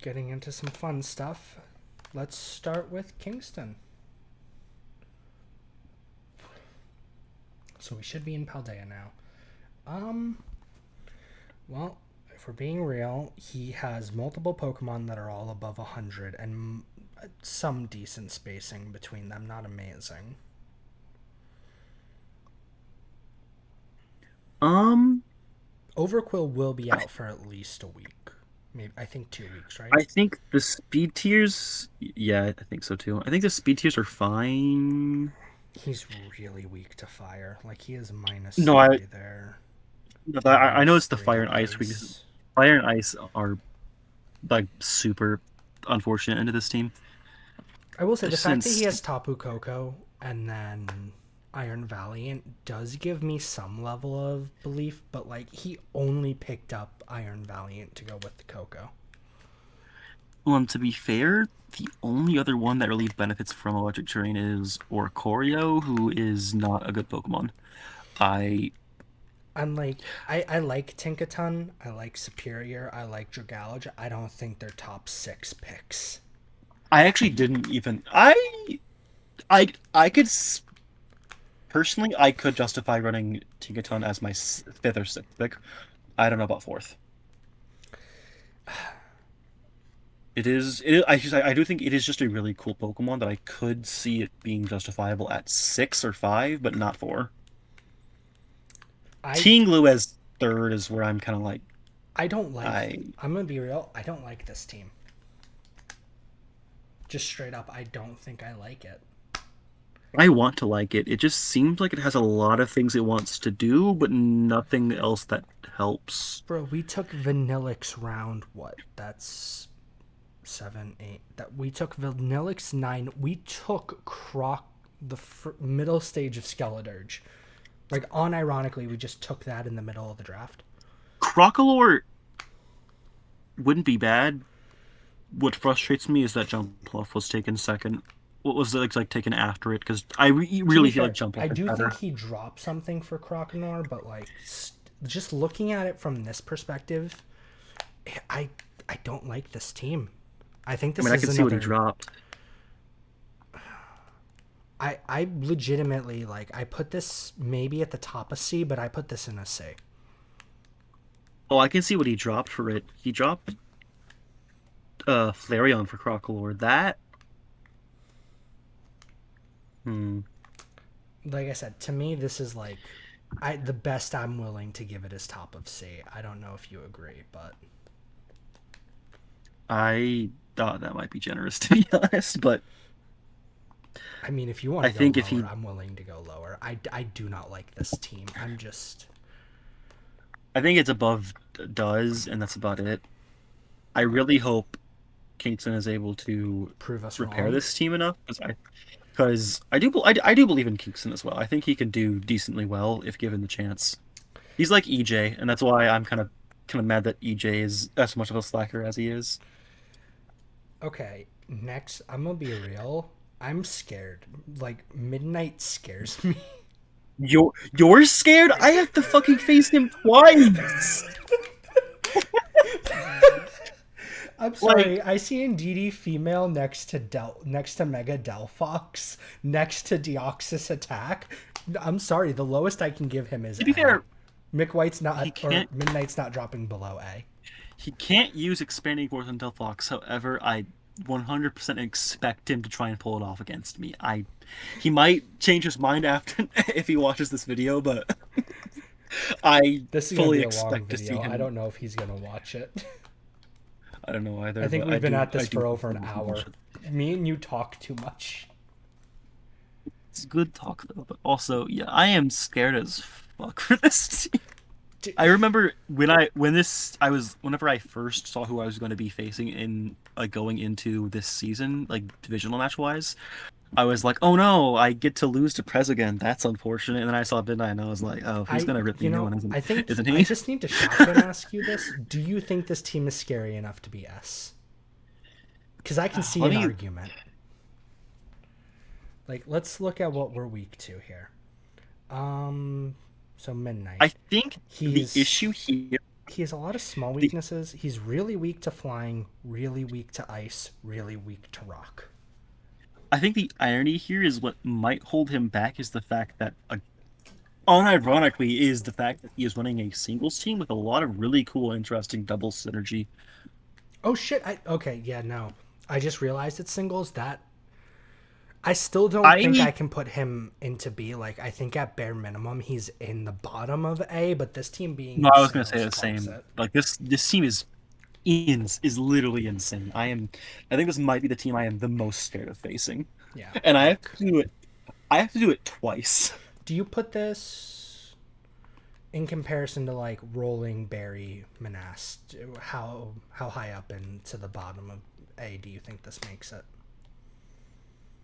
getting into some fun stuff. Let's start with Kingston. So we should be in Paldea now. Well, if we're being real, he has multiple Pokemon that are all above 100 and some decent spacing between them. Not amazing. Overquill will be out for at least a week. Maybe I think 2 weeks, right? I think the speed tiers, yeah, I think so too. I think the speed tiers are fine. He's really weak to fire. Like he is minus No, I three there. no, I know Minus it's the three fire to and ice weakness. ice. Fire and ice are like super unfortunate into this team. I will say the fact that he Since has Tapu Koko and then Iron Valiant does give me some level of belief, but like he only picked up Iron Valiant to go with the Koko. to be fair, the only other one that really benefits from electric terrain is Oricorio, who is not a good Pokemon. I I'm like I like Tinkaton, I like Superior, I like Dragalge. I don't think they're top 6 picks. I actually didn't even I could personally I could justify running Tinkaton as my fifth or sixth pick. I don't know about fourth. I do think it is just a really cool Pokemon that I could see it being justifiable at six or five, but not four. I Tinglu as third is where I'm kind of like I don't like. I I'm gonna be real. I don't like this team. Just straight up, I don't think I like it. I want to like it. It just seems like it has a lot of things it wants to do, but nothing else that helps. Bro, we took Vanillix round what? That's 7, 8. That we took Vanillix 9. We took Croc the middle stage of Skeledirge. Like unironically, we just took that in the middle of the draft. Crocalor wouldn't be bad. What frustrates me is that Jumpluff was taken second. What was it like taken after it? Because To be really feel like fair, I Jumpluff is do think better. he dropped something for Croconaw, but like just looking at it from this perspective, I I don't like this team. I think I this mean, I is can see what he another. dropped. I legitimately like. I put this maybe at the top of C, but I put this in a C. Oh, I can see what he dropped for it. He dropped Flareon for Crocalor. That hmm. Like I said, to me, this is like, the best I'm willing to give it is top of C. I don't know if you agree, but I thought that might be generous to be honest, but I mean, if you want I to go think if lower, he I'm willing to go lower. I do not like this team. I'm just. I think it's above does, and that's about it. I really hope Kingston is able to Prove us repair wrong. this team enough because I do believe in Kingston as well. I think he can do decently well if given the chance. He's like EJ, and that's why I'm kind of mad that EJ is as much of a slacker as he is. Okay, next, I'm gonna be real. I'm scared. Like, Midnight scares me. You're scared? I have to fucking face him twice. I'm Like sorry. I see Indeedee female next to Mega Delphox, next to Deoxys Attack. I'm sorry. The lowest I can give him is to be A. fair, Mick White's he not, or can't Midnight's not dropping below A. he can't use expanding force until Fox. However, I 100% expect him to try and pull it off against me. He might change his mind after if he watches this video, but I This is gonna be fully a long expect to see video. I him. don't know if he's gonna watch it. I don't know I either, think but we've been at I this do for hope over an he hour. watches it. Me and you talk too much. It's good talk though, but also yeah, I am scared as fuck for this team. D- I remember when this I was whenever I first saw who I was going to be facing in like going into this season, like divisional match wise, I was like, oh no, I get to lose to Prez again. That's unfortunate. And then I saw Midnight and I was like, oh, he's gonna rip me a new one, I think isn't I he? just need to shotgun ask you this. Do you think this team is scary enough to be S? Because I can see Let an me argument. Like, let's look at what we're weak to here. Um, so Midnight. I think the He's issue here. He has a lot of small The, weaknesses. He's really weak to flying, really weak to ice, really weak to rock. I think the irony here is what might hold him back is the fact that, unironically, is the fact that he is running a singles team with a lot of really cool, interesting double synergy. Oh shit! Okay, yeah, no. I just realized it's singles. That I still don't think I I can put him into B. Like, I think at bare minimum he's in the bottom of A, but this team being No, in I was gonna say singles the tops same. it. Like this team is literally insane. I think this might be the team I am the most scared of facing, Yeah, and I have like, to do it. I have to do it twice. do you put this in comparison to like Rolling, Berry, Manast? How high up into the bottom of A do you think this makes it?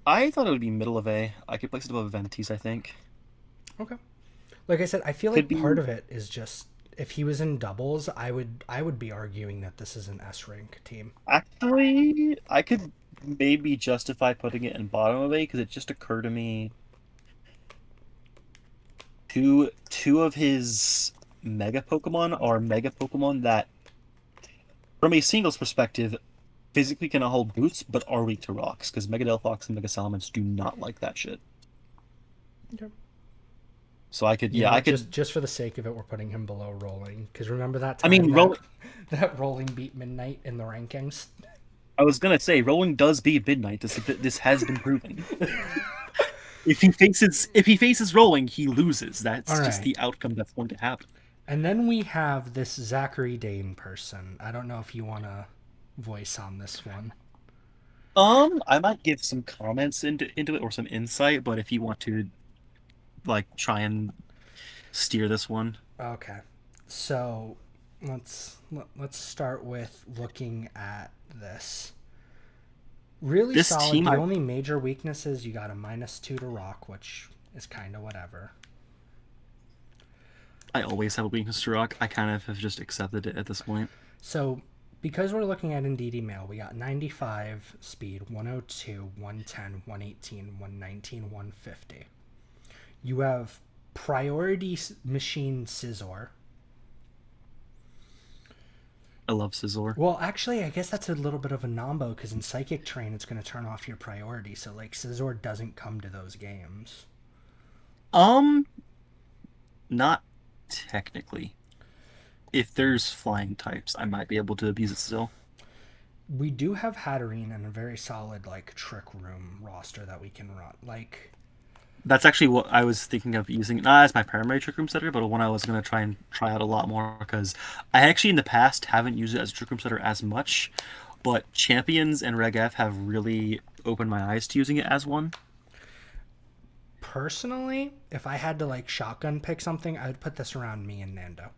I thought it would be middle of A. I could place it above Ventis, I think. Okay. Like I said, I feel Could like part be of it is just if he was in doubles, I would be arguing that this is an S rank team. actually I could maybe justify putting it in bottom of A because it just occurred to me two of his mega Pokemon that from a singles perspective physically cannot hold boots but are weak to rocks because Mega Delphox and Mega Salamence do not like that shit. Okay. So I could You yeah, know I what? could Just for the sake of it, we're putting him below Rolling. Because remember that I time mean that roll that Rolling beat Midnight in the rankings? I was gonna say rolling does beat midnight. This has been proven. If he faces rolling, he loses. All That's just right. the outcome that's going to happen. And then we have this Zachary Dane person. I don't know if you want to voice on this one. I might give some comments into it or some insight, but if you want to like try and steer this one, Okay. So let's start with looking at this. Really this solid. team, The only major weakness is you got a -2 to rock, which is kind of whatever. I always have a weakness to rock. I kind of have just accepted it at this point. So because we're looking at Indeed email, we got 95 speed, 102, 110, 118, 119, 150. You have priority machine scissor. I love Scizor. Well, actually, I guess that's a little bit of a nombo because in Psychic Train, it's going to turn off your priority. So, like, Scizor doesn't come to those games. Um, not technically. If there's flying types, I might be able to abuse it still. We do have Hatterene and a very solid, like, Trick Room roster that we can run. Like, That's actually what I was thinking of using, not as my primary trick room setter, but one I was going to try and try out a lot more because I actually in the past haven't used it as a trick room setter as much, but Champions and Reg F have really opened my eyes to using it as one. personally, if I had to, like, shotgun pick something, I would put this around me and Nando.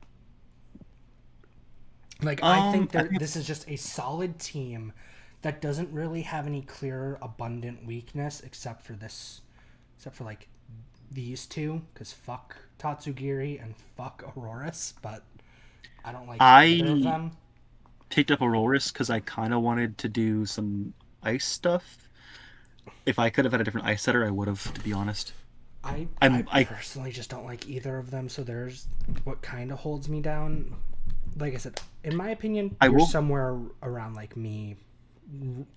Like, I think I think this is just a solid team that doesn't really have any clear, abundant weakness except for like these two, because fuck Tatsugiri and fuck Auroras, but I don't like either of I them. picked up a roll risk because I kind of wanted to do some ice stuff. If I could have had a different ice setter, I would have, to be honest. I I personally just don't like either of them, so there's what kind of holds me down. Like I said, in my opinion, I you're will somewhere around like me,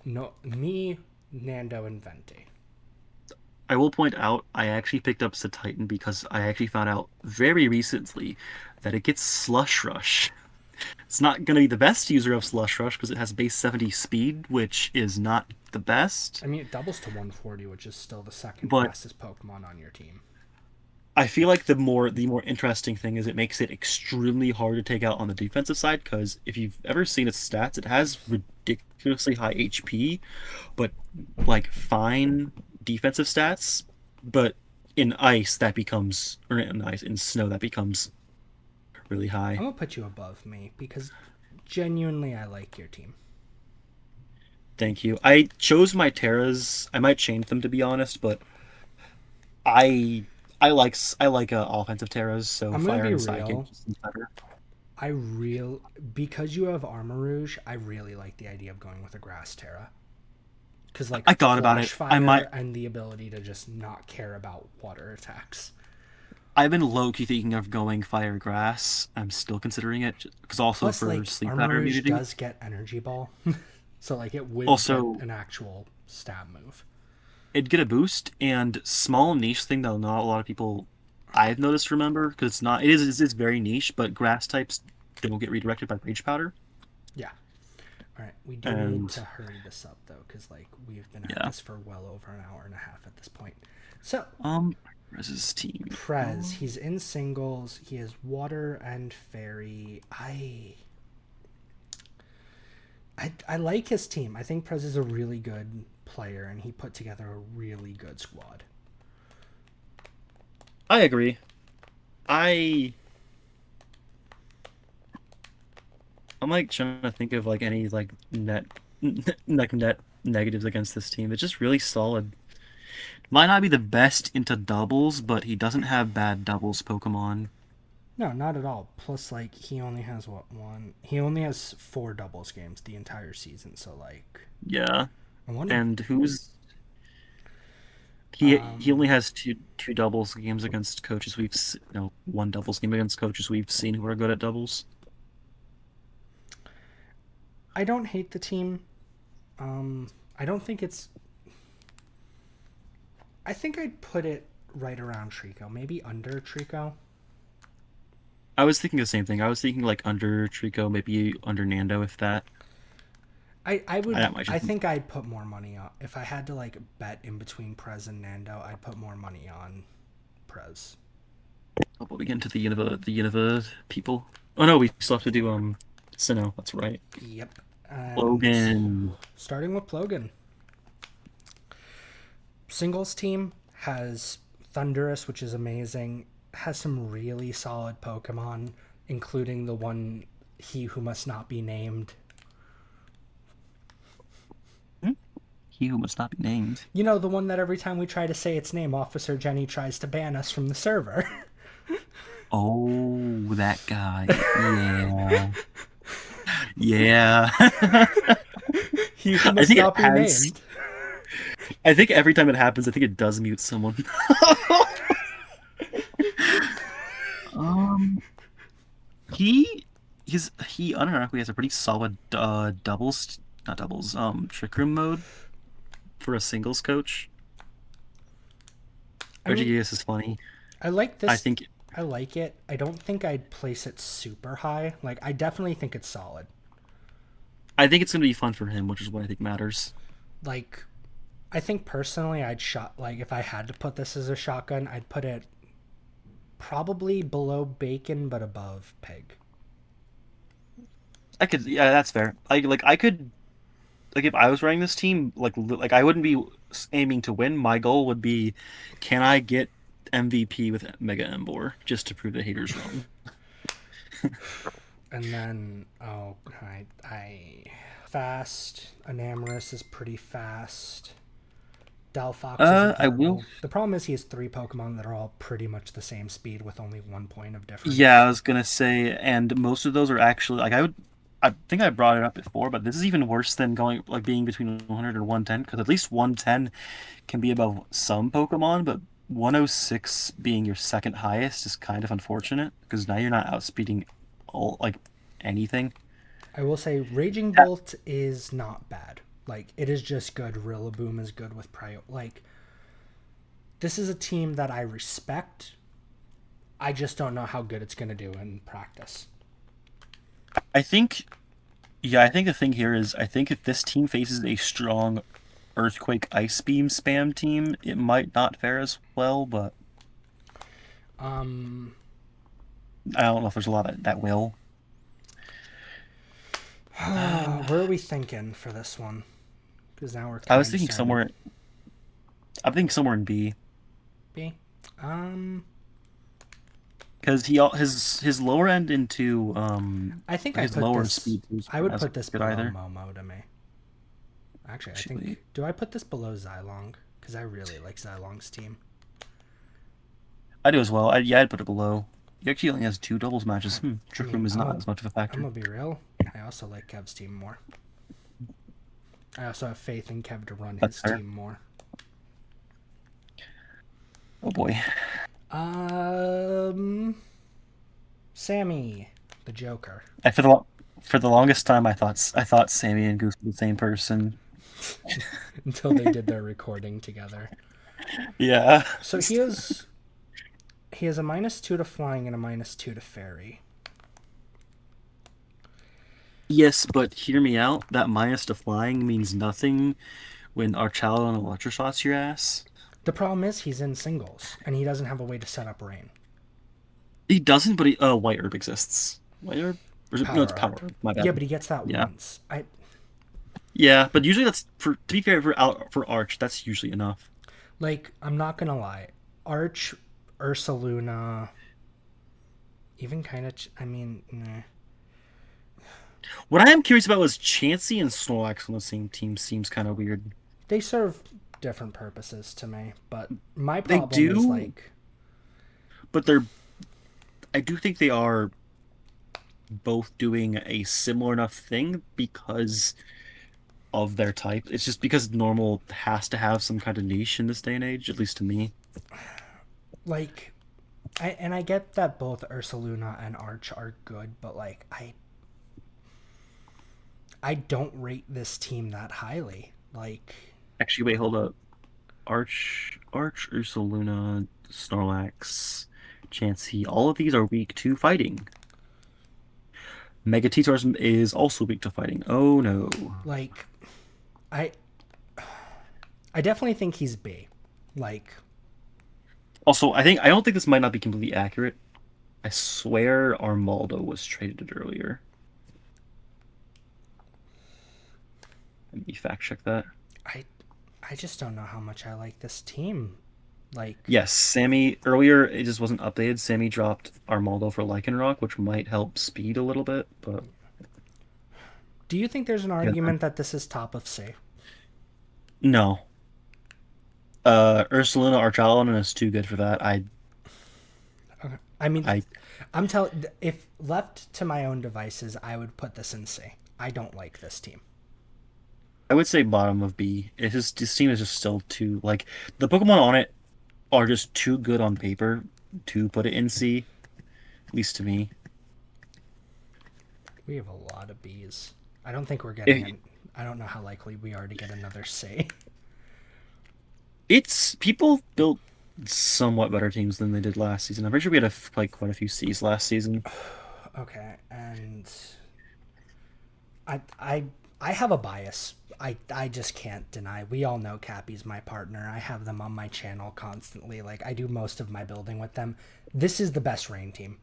no, me, Nando, and Venti. I will point out I actually picked up Titan because I actually found out very recently that it gets Slush Rush. It's not going to be the best user of Slush Rush because it has base 70 speed, which is not the best. I mean, it doubles to 140, which is still the second But fastest Pokemon on your team. I feel like the more interesting thing is it makes it extremely hard to take out on the defensive side because if you've ever seen its stats, it has ridiculously high HP, but like fine defensive stats. But in ice, that becomes, or in ice, in snow, that becomes really I'm high. gonna put you above me because genuinely I like your team. Thank you. I chose my Terras. I might change them to be honest, but I I like offensive Terras, so I'm gonna Fire be and Psychic real. just seems better. I real because you have Armor Rouge. I really like the idea of going with a Grass Terra because like I thought about Flash it. I might Fire and the ability to just not care about water attacks. I've been low-key thinking of going fire grass. I'm still considering it because also Plus, for like, sleep Armor pattern Rouge immunity. does get Energy Ball. So, like, it would get Also, an actual stab move. it'd get a boost and small niche thing that not a lot of people I've noticed remember because it's very niche, but grass types don't get redirected by rage powder. Yeah. All right. We do need And to hurry this up, though, because, like, we've been at yeah, this for well over an hour and a half at this point. So, Rez's team. Prez, he's in singles. He has water and fairy. I like his team. I think Prez is a really good player, and he put together a really good squad. I agree. I I'm like trying to think of like any like net negatives against this team. It's just really solid. Might not be the best into doubles, but he doesn't have bad doubles Pokemon. No, not at all. Plus, like, he only has what, one? He only has four doubles games the entire season. So, like, Yeah. I wonder. And who's he only Um, has two doubles games against coaches no, one doubles game against coaches we've seen who are good at doubles. I don't hate the team. I don't think it's. I think I'd put it right around Trico, maybe under Trico. I was thinking the same thing. I was thinking like under Trico, maybe under Nando if that. I would. That might I just think I'd put more money on if I had to like bet in between Prez and Nando. I'd put more money on Prez. oh, we get into the Unova people. Oh no, we still have to do Sinnoh, that's right. Yep. And Logan. starting with Logan, singles team has Thunderous, which is amazing. Has some really solid Pokemon, including the one he who must not be named. Hmm? He who must not be named. You know, the one that every time we try to say its name, Officer Jenny tries to ban us from the server. Oh, that guy. Yeah. Yeah. He who I must think it not be has. named. I think every time it happens, I think it does mute someone. Um, he unironically has a pretty solid doubles, not doubles, trick room mode for a singles coach. I mean, RGS is funny. I like I this. think I like it. I don't think I'd place it super high. Like, I definitely think it's solid. I think it's gonna be fun for him, which is what I think matters. Like, I think personally, I'd shot, like, if I had to put this as a shotgun, I'd put it probably below Bacon, but above Peg. I could, yeah, that's fair. I could like if I was running this team, like I wouldn't be aiming to win. My goal would be, can I get MVP with Mega Embor just to prove the haters wrong? And then, oh, I fast. Enamorus is pretty fast. Delphox isn't I will. terrible. The problem is he has three Pokemon that are all pretty much the same speed with only 1 point of Yeah, I difference. was gonna say, and most of those are actually like I would. I think I brought it up before, but this is even worse than going like being between 100 and 110 because at least 110 can be above some Pokemon, but 106 being your second highest is kind of unfortunate because now you're not outspeeding all like anything. I will say Raging Bolt is not bad. Like, it is just good. Rillaboom is good with Prio. Like, this is a team that I respect. I just don't know how good it's going to do in practice. I think, yeah, I think the thing here is I think if this team faces a strong Earthquake Ice Beam spam team, it might not fare as well, but Um, I don't know if there's a lot that will. where are we thinking for this one? Because now we're I was kind of thinking starting somewhere. I'm thinking somewhere in B B. Um, because his lower end into I think or I his put lower this. speed boost I would as put this good below either. Momo to me. Actually, I Actually, think. Do I put this below Xylong? Because I really like Xylong's team. I do as well. Yeah, I'd put it below. He actually only has two doubles matches. I Trick mean, Room is not as much of a I'm factor. gonna be real. I also like Kev's team more. I also have faith in Kev to run That's his fair. team more. Oh boy. Um, Sammy, the Joker. I for the longest time I thought Sammy and Goose were the same person. Until they did their recording together. Yeah. So he has a -2 to flying and a -2 to fairy. Yes, but hear me out. That minus to flying means nothing when Archalon and Electro shots your ass. The problem is he's in singles and he doesn't have a way to set up rain. He doesn't, but White Herb exists. White Herb? No, it's Power Power herb. Herb. My Yeah, bad. but he gets that Yeah. once. I Yeah, but usually that's for to be fair for Arch, that's usually enough. like. I'm not gonna lie. Arch, Ursaluna, even kind of. I mean, nah. What I am curious about was Chansey and Snorlax on the same team seems kind of weird. They serve different purposes to me. But my They problem is do, like, but I do think they are both doing a similar enough thing because of their type. It's just because normal has to have some kind of niche in this day and age, at least to me. like, I get that both Ursaluna and Arch are good, but like, I don't rate this team that highly. Like, Actually, wait, hold up. Arch, Ursaluna, Snorlax, Chansey, all of these are weak to fighting. Mega Titors is also weak to fighting. Oh no. like I I definitely think he's B. Like, Also, I don't think this might not be completely accurate. I swear Armaldo was traded earlier. Let me fact check that. I I just don't know how much I like this team. Like, Yes, Sammy earlier it just wasn't updated. Sammy dropped Armaldo for Lycanroc, which might help speed a little bit, but do you think there's an yeah. argument that this is top of C? No. Ursulina Archalon is too good for that. Okay. I mean, I I'm telling. If left to my own devices, I would put this in C. I don't like this team. I would say bottom of B. It's just this team is just still too like the Pokemon on it are just too good on paper to put it in C, at least to me. We have a lot of Bs. I don't think we're getting It, an. I don't know how likely we are to get another C. it's people built somewhat better teams than they did last season. I'm pretty sure we had like quite a few C's last season. Okay, and I I I have a bias. I just can't deny. We all know Cappy's my partner. I have them on my channel constantly. Like, I do most of my building with them. This is the best rain team.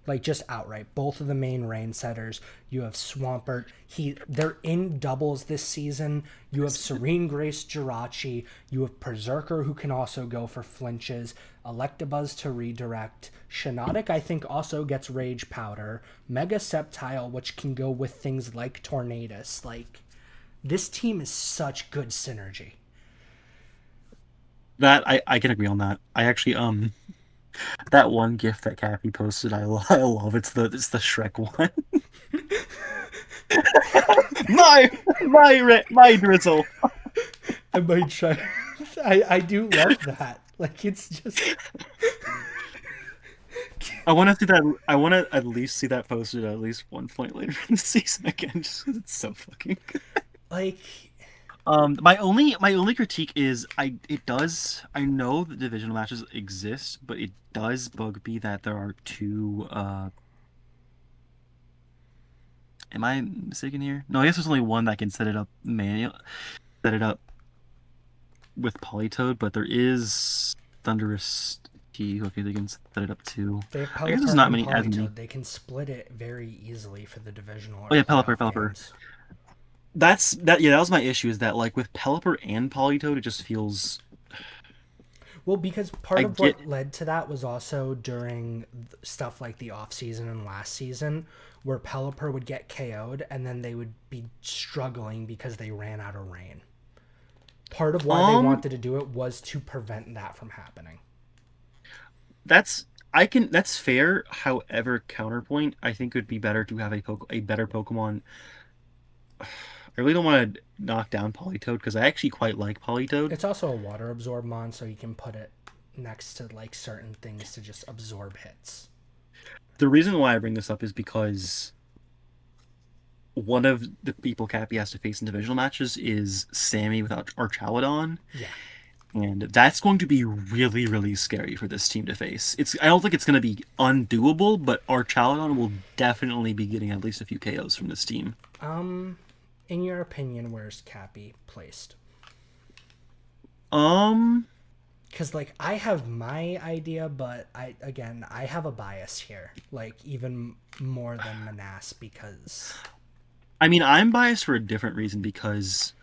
Like, just outright. Both of the main rain setters. You have Swampert. They're in doubles this season. You have Serene Grace Jirachi. You have Berserker, who can also go for flinches. Electabuzz to redirect. Shiinotic, I think, also gets Rage Powder. Mega Sceptile, which can go with things like Tornadus. Like, this team is such good synergy. That I can agree on that. I actually that one GIF that Cappy posted, I love. It's the Shrek one. My drizzle. I might try. I do love that. Like, it's just I want to see that. I want to at least see that posted at least one point later in the season again, just 'cause it's so fucking good. like My only critique is I know that divisional matches exist, but it does bug me that there are two. Am I mistaken here? No, I guess there's only one that can set it up with Polytoad, but there is Thunderous T. Okay, they can set it up too. they have I guess there's Pelipper not and as many. Politoed. They can split it very easily for the divisional or Oh yeah, playoff Pelipper. games. Yeah, that was my issue is that like with Pelipper and Polytoad, it just feels Well, because part I of get what led to that was also during stuff like the off season and last season, where Pelipper would get KO'd and then they would be struggling because they ran out of rain. Part of why they um wanted to do it was to prevent that from happening. that's that's fair. However, counterpoint, I think it would be better to have a better Pokemon. I really don't want to knock down Politoed because I actually quite like Politoed. It's also a water absorb mon, so you can put it next to like certain things to just absorb hits. The reason why I bring this up is because one of the people Cappy has to face in divisional matches is Sammy without Archaludon, Yeah. and that's going to be really, really scary for this team to face. I don't think it's going to be undoable, but Archaludon will definitely be getting at least a few KOs from this team. In your opinion, where's Cappy placed? Um, Because like I have my idea, but I have a bias here, like even more than Manas because I mean, I'm biased for a different reason because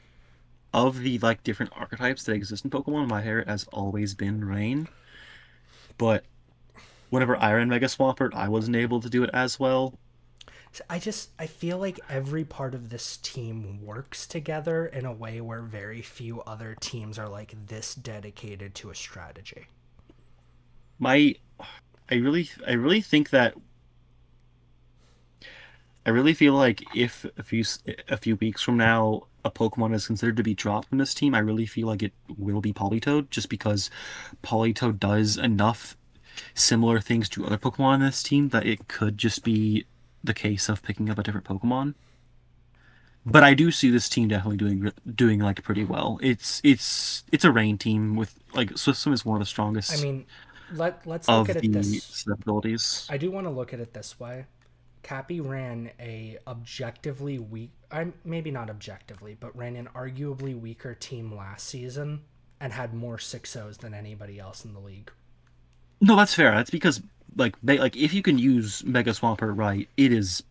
of the like different archetypes that exist in Pokemon. My hair has always been Rain, but whenever I ran Mega Swampert, I wasn't able to do it as well. I feel like every part of this team works together in a way where very few other teams are like this dedicated to a strategy. My, I really think that I really feel like if a few weeks from now a Pokemon is considered to be dropped from this team, I really feel like it will be Politoed, just because Politoed does enough similar things to other Pokemon in this team that it could just be the case of picking up a different Pokemon. But I do see this team definitely doing like pretty well. It's a rain team with like System is one of the I strongest mean, let's look of at it the this. set abilities. I do want to look at it this way. Cappy ran a objectively weak, maybe not objectively, but ran an arguably weaker team last season and had more 6-0s than anybody else in the league. No, that's fair. That's because like if you can use Mega Swampert right, it is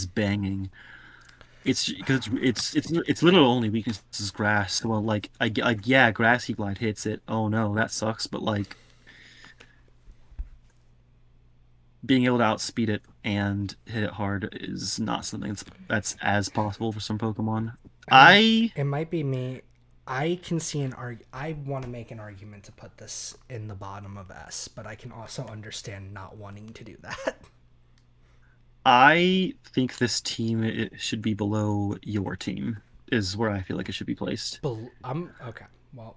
banging. It's because it's literal only weakness is grass. Well, like yeah, grassy glide hits it. Oh no, that sucks. But like being able to outspeed it and hit it hard is not something that's as possible for some Pokemon. I mean, I it might be me. I can see an I want to make an argument to put this in the bottom of S, but I can also understand not wanting to do that. I think this team it should be below your team is where I feel like it should be placed. I'm okay. Well,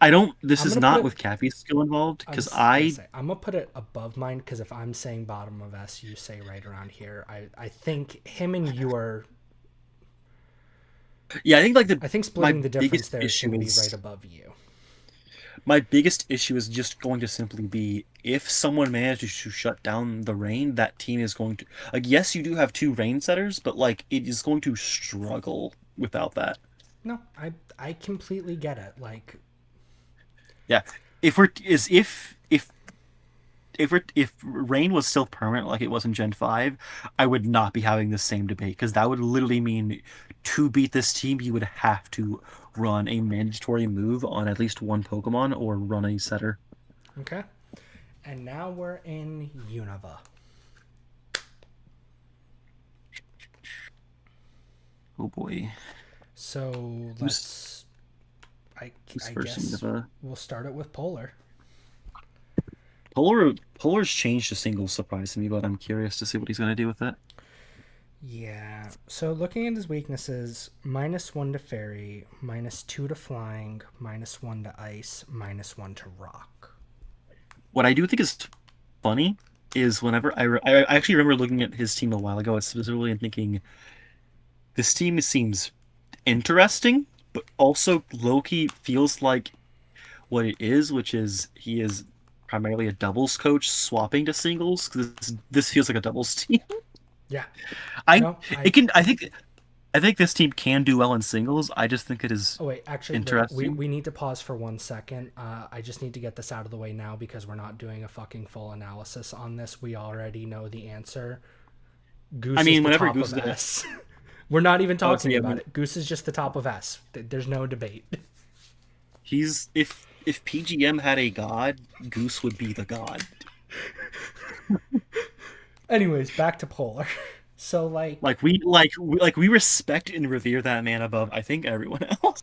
I don't. This I'm is gonna put not it. with Cappy's skill involved I because was gonna I say I'm gonna put it above mine because if I'm saying bottom of S, you say right around here. I think him and you are. yeah I think like the I think my splitting the difference biggest there is issue gonna be right is above you. my biggest issue is just going to simply be if someone manages to shut down the rain, that team is going to like yes, you do have two rain setters, but like it is going to struggle without that. No, I completely get it. Like Yeah. If we're is if rain was still permanent like it was in Gen 5, I would not be having the same debate because that would literally mean to beat this team you would have to run a mandatory move on at least one Pokemon or run a setter. okay, and now we're in Unova. Oh boy. So Who's let's. I who's I first in guess the we'll start it with Polar. Polar's changed to singles surprised me, but I'm curious to see what he's gonna do with it. Yeah. So looking at his weaknesses, -1 to fairy, -2 to flying, -1 to ice, -1 to rock. What I do think is funny is whenever I actually remember looking at his team a while ago, specifically and thinking this team seems interesting, but also Loki feels like what it is, which is he is primarily a doubles coach swapping to singles because this feels like a doubles team. Yeah. I No, it can I think this team can do well in singles. I just think it is Oh wait, actually, wait. We interesting. we need to pause for 1 second. I just need to get this out of the way now because we're not doing a fucking full analysis on this. We already know the answer. I Goose is mean, the whenever top Goose of is gonna S. We're not even oh so talking yeah, about it. Goose is just the top of S. There's no debate. he's if PGM had a god, Goose would be the god. Anyways, back to Polar. So like, Like we respect and revere that man above I think everyone else.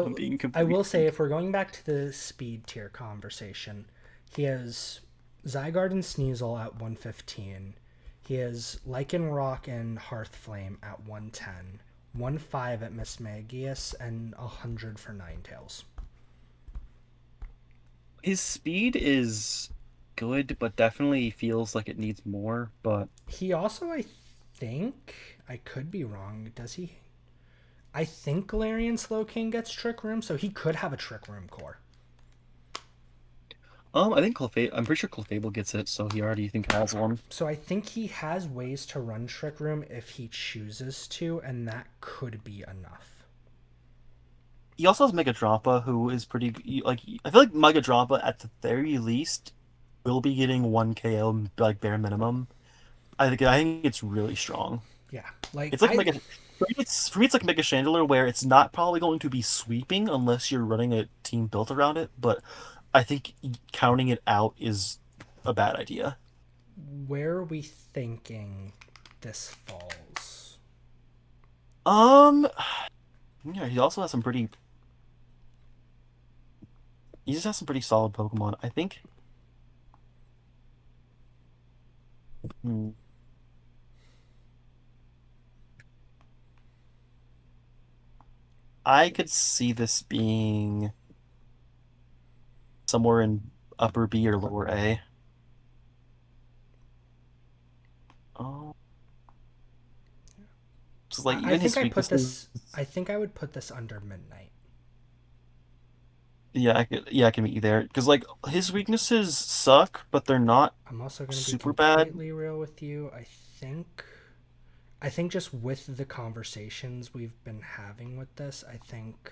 I'm so being I completely will say if we're going back to the speed tier conversation, he has Zygarde and Sneasel at 115. He has Lycanroc and Hearthflame at 110, 1.5 at Mismagius, and 100 for Ninetales. His speed is good, but definitely feels like it needs more. But He also, I think, I could be wrong. Does he? I think Galarian Slowking gets Trick Room, so he could have a Trick Room core. I think I'm pretty sure Clefable gets it, so he already think has one. So I think he has ways to run Trick Room if he chooses to, and that could be enough. He also has Mega Droppa, who is pretty like I feel like Mega Droppa at the very least will be getting 1 KO like bare minimum. I think it's really strong. Yeah, like It's like Mega for me it's like Mega Chandler where it's not probably going to be sweeping unless you're running a team built around it, but I think counting it out is a bad idea. where are we thinking this falls? Um yeah, he just has some pretty solid Pokemon. I think hmm, I could see this being somewhere in upper B or lower A. Oh, so like I even think his I put weaknesses. this. I think I would put this under Midnight. Yeah, I can meet you there because like his weaknesses suck, but they're not I'm also going to be super bad. completely real with you. think I think just with the conversations we've been having with this, I think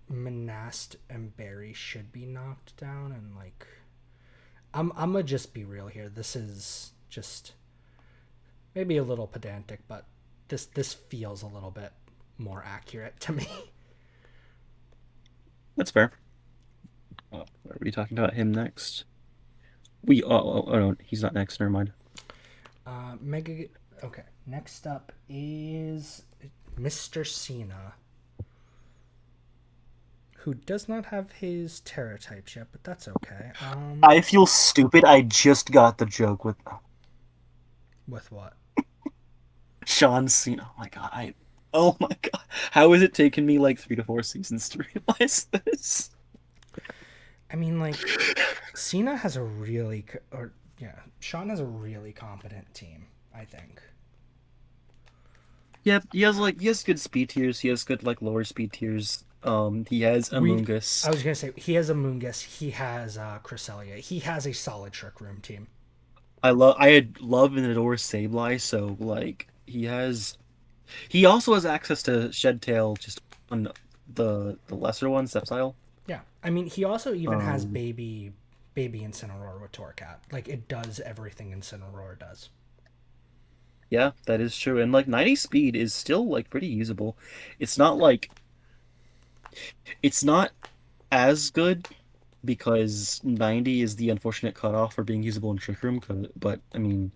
Monast and Barry should be knocked down, and like I'm gonna just be real here. This is just maybe a little pedantic, but this feels a little bit more accurate to me. That's fair. Are we talking about him next? No, he's not next. Never mind. Mega. Okay, next up is Mr. Cena, who does not have his Terra types yet, but that's okay. I feel stupid. I just got the joke with With what? Sean Cena. Oh my god, oh my god. How has it taken me like 3 to 4 seasons to realize this? I mean, like, Cena has a really, or yeah, Sean has a really competent team, I think. Yeah, he has good speed tiers. He has good like lower speed tiers. He has I Amoonguss. was gonna say he has a Moongus, he has Cresselia, he has a solid Trick Room team. Love and adore Sableye, so like he also has access to Shed just on the lesser one, Sceptile. Yeah, I mean, he also even has Um baby Incineroar with Torcat. Like, it does everything Incineroar does. yeah, that is true. And like 90 speed is still like pretty usable. It's not like it's not as good because 90 is the unfortunate cutoff for being usable in Trick Room, but I mean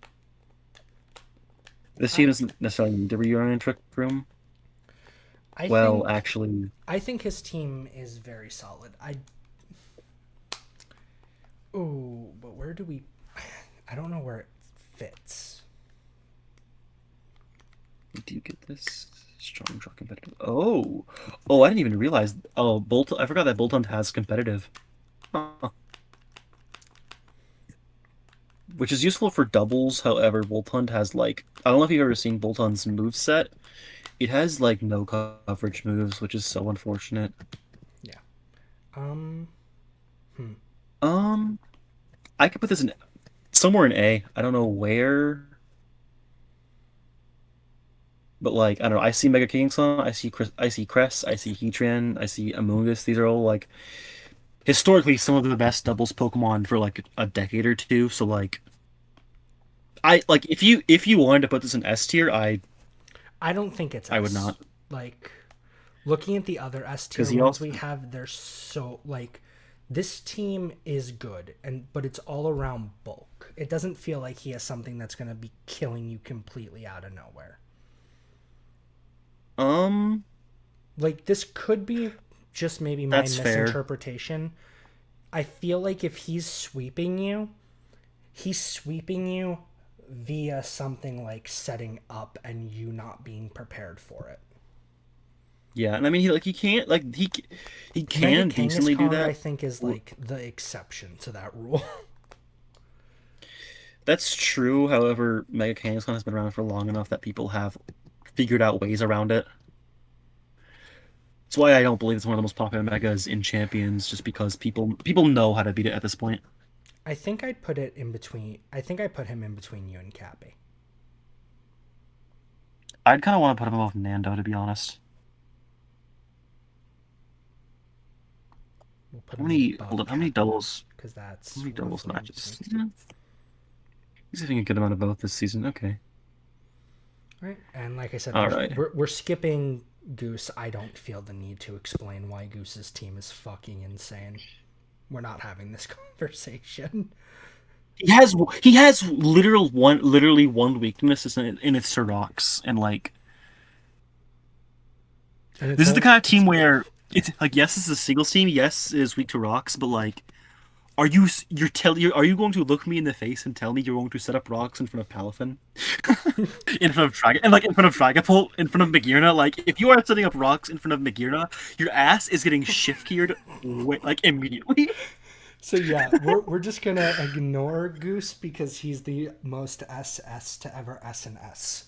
this I team doesn't necessarily need to be run in Trick Room. I Well, think actually, I think his team is very solid. But where do we? I don't know where it fits. do you get this? Strong draw competitive. Oh, I didn't even realize. Oh, Bolt. I forgot that Boltund has competitive, huh. Which is useful for doubles. However, Boltund has like I don't know if you've ever seen Boltund's move set. It has like no coverage moves, which is so unfortunate. Yeah. Um. Hmm. Um, I could put this in somewhere in A. I don't know where, but like I don't know. I see Mega Kingston. I see Cress. I see Heatran. I see Amoonguss. These are all like historically some of the best doubles Pokemon for like a decade or two. So like I like if you wanted to put this in S tier, I don't think it's I would S. not Like, looking at the other S tier because he ones also we have, they're so like this team is good, and but it's all around bulk. It doesn't feel like he has something that's gonna be killing you completely out of nowhere. um Like, this could be just maybe my that's fair. misinterpretation. I feel like if he's sweeping you via something like setting up and you not being prepared for it. Yeah, and I mean he can't like he Mega can decently do Kangaskhan, I that. think, is like the exception to that rule. That's true. However, Mega Kangaskhan has been around for long enough that people have figured out ways around it. That's why I don't believe it's one of the most popular megas in Champions, just because people know how to beat it at this point. I think I'd put it in between. I think I put him in between you and Cappy. I'd kind of want to put him above Nando, to be honest. We'll put How him many? Hold above up. How many Cappy then, doubles? because How that's many doubles roughly in between. matches? Yeah, he's having a good amount of both this season. Okay. All right, and like I said, All we're right. we're, we're skipping Goose. I don't feel the need to explain why Goose's team is fucking insane. We're not having this conversation. He has literally one weakness is in its Sirox, and like And it's this is the all kind of it's team where it's like yes, this is a singles team. Yes, it is weak to rocks, but like, are you going to look me in the face and tell me you're going to set up rocks in front of Palafin, in front of Drag and like in front of Dragapult, in front of Magirna? Like if you are setting up rocks in front of Magirna, your ass is getting shift geared like immediately. so yeah, we're just gonna ignore Goose because he's the most SS to ever S and S.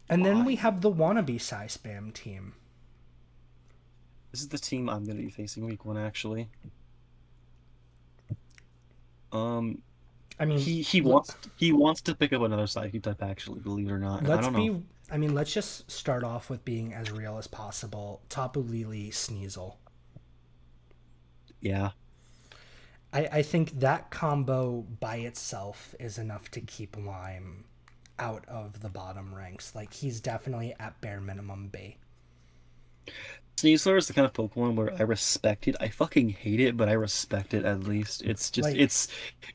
And then we Why? have the wannabe Psy Spam team. This is the team I'm going to be facing week 1 actually. Um, I mean, he wants to pick up another Psychic type actually, believe it or not, and I let's don't know. be. I mean, let's just start off with being as real as possible. Tapu Lili Sneasel. Yeah. I think that combo by itself is enough to keep Lime out of the bottom ranks. Like he's definitely at bare minimum B. Sneasler is the kind of Pokemon where I respect it. I fucking hate it, but I respect it at least. It's just Like,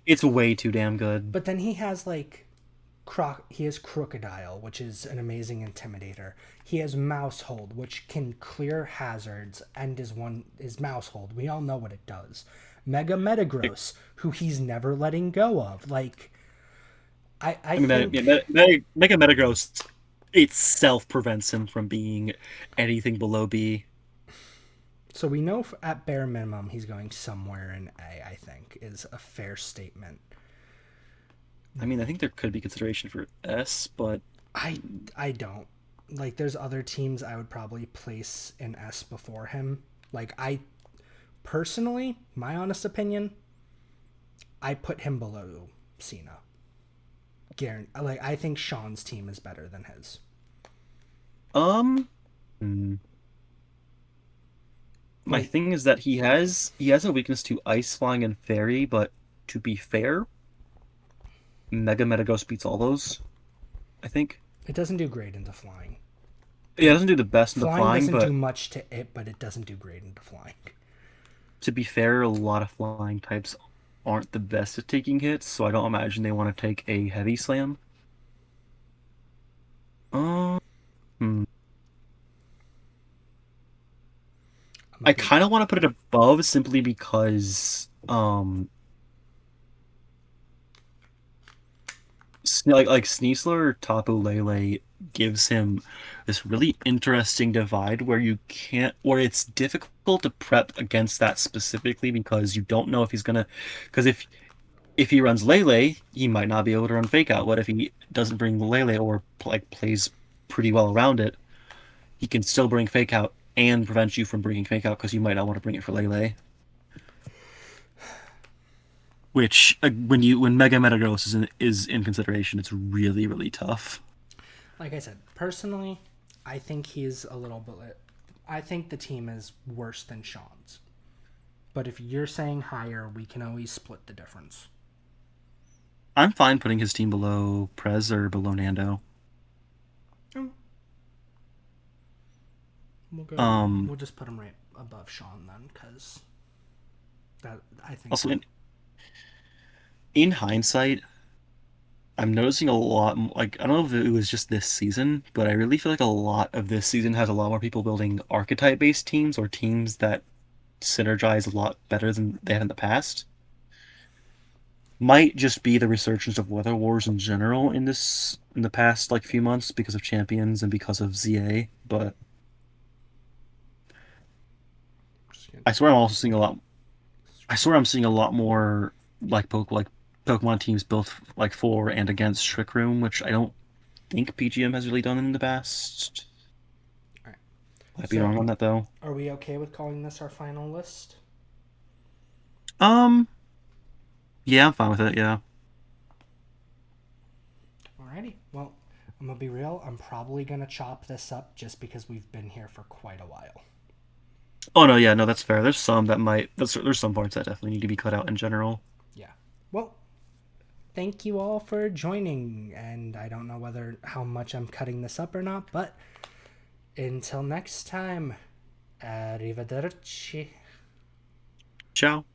it's way too damn good. but then he has like he has Crocodile, which is an amazing intimidator. He has Mouse Hold, which can clear hazards and is Mouse Hold. We all know what it does. Mega Metagross, who he's never letting go of. Like I I mean, think Mega Metagross itself prevents him from being anything below B. so. We know at bare minimum he's going somewhere in A. I think is a fair statement. I mean, I think there could be consideration for S, but I I don't like. There's other teams I would probably place in S before him. Like I personally, my honest opinion, I put him below Cena. Like I think Sean's team is better than his. um, hmm. My Like thing is that he has a weakness to Ice Flying and Fairy, but to be fair, Mega Metagross beats all those, I think. it doesn't do great into flying. Yeah, it doesn't do the best in the Flying flying, doesn't do but much to it, but it doesn't do great into flying. to be fair, a lot of flying types aren't the best at taking hits, so I don't imagine they want to take a heavy slam. Um, hmm. I'm a I big kind of want to put it above simply because like Sneasler or Tapu Lele gives him this really interesting divide where it's difficult to prep against that specifically because you don't know if he's gonna because if he runs Lele, he might not be able to run Fake Out. What if he doesn't bring Lele or like plays pretty well around it? He can still bring Fake Out and prevent you from bringing Fake Out because you might not want to bring it for Lele. Which when Mega Metagross is in consideration, it's really tough. like I said, personally, I think he's a little bit. I think the team is worse than Sean's. But if you're saying higher, we can always split the difference. I'm fine putting his team below Prez or below Nando. Oh, we'll go. Um, We'll just put him right above Sean then, because that I think Also that in hindsight, I'm noticing a lot. Like I don't know if it was just this season, but I really feel like a lot of this season has a lot more people building archetype-based teams or teams that synergize a lot better than they have in the past. Might just be the resurgence of weather wars in general in the past like few months because of champions and because of ZA. But Just gonna I take swear I'm a also seeing a quick lot. I swear I'm seeing a lot more like Pokemon teams built like for and against Trick Room, which I don't think PGM has really done in the past. All right. Might be So, wrong on that though. are we okay with calling this our final list? Um, yeah, I'm fine with it. Yeah. Alrighty. Well, I'm gonna be real. I'm probably gonna chop this up just because we've been here for quite a while. Oh no, yeah, no, that's fair. There's some that might. There's some parts that definitely need to be cut out in general. Yeah. Well, thank you all for joining, and I don't know whether how much I'm cutting this up or not, but until next time, arrivederci. Ciao.